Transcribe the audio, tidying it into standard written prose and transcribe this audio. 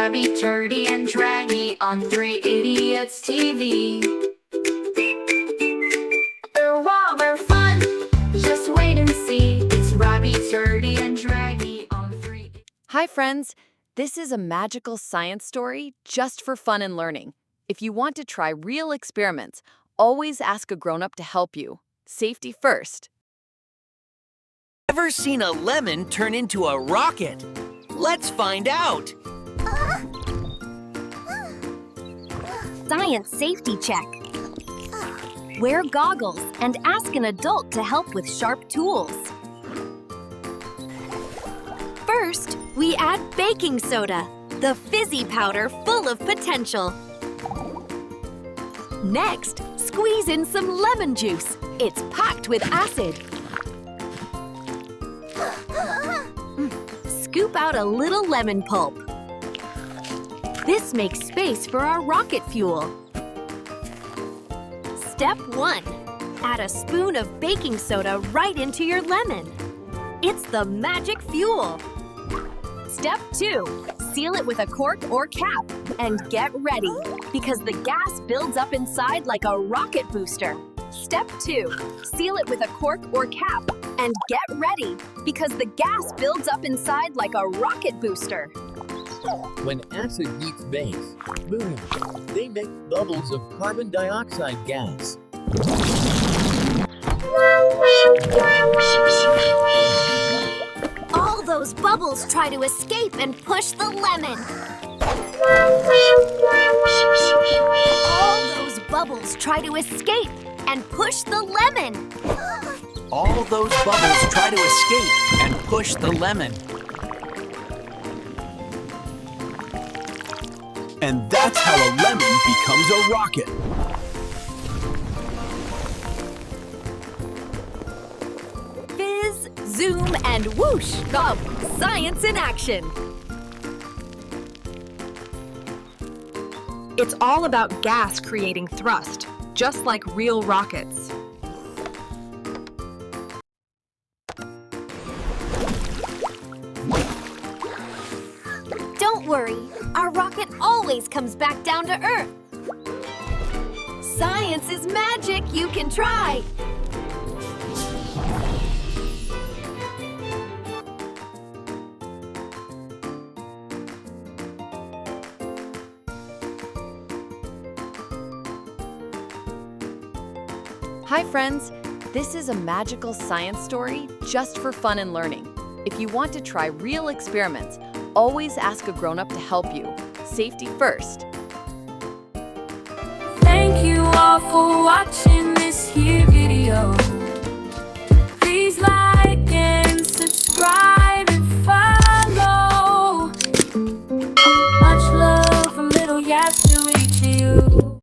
Rabbit, Turdy, and Draggy on Three Idiots TV. They're wild, they're fun, just wait and see. It's Rabbit, Turdy, and Draggy on Three. Hi, friends. This is a magical science story just for fun and learning. If you want to try real experiments, always ask a grown-up to help you. Safety first. Ever seen a lemon turn into a rocket? Let's find out! Science safety check. Wear goggles and ask an adult to help with sharp tools. First, we add baking soda, the fizzy powder full of potential. Next, squeeze in some lemon juice. It's packed with acid. Scoop out a little lemon pulp. This makes space for our rocket fuel. Step 1. Add a spoon of baking soda right into your lemon. It's the magic fuel. Step 2. Seal it with a cork or cap. And get ready, because the gas builds up inside like a rocket booster. Step 2. Seal it with a cork or cap. And get ready, because the gas builds up inside like a rocket booster. When acid meets base, boom, they make bubbles of carbon dioxide gas. All those bubbles try to escape and push the lemon. All those bubbles try to escape and push the lemon. All those bubbles try to escape and push the lemon. And that's how a lemon becomes a rocket. Fizz, zoom, and whoosh! Come, science in action! It's all about gas creating thrust, just like real rockets. Don't worry, our rocket always comes back down to Earth. Science is magic you can try. Hi, friends. This is a magical science story just for fun and learning. If you want to try real experiments, always ask a grown-up to help you. Safety first. Thank you all for watching this here video.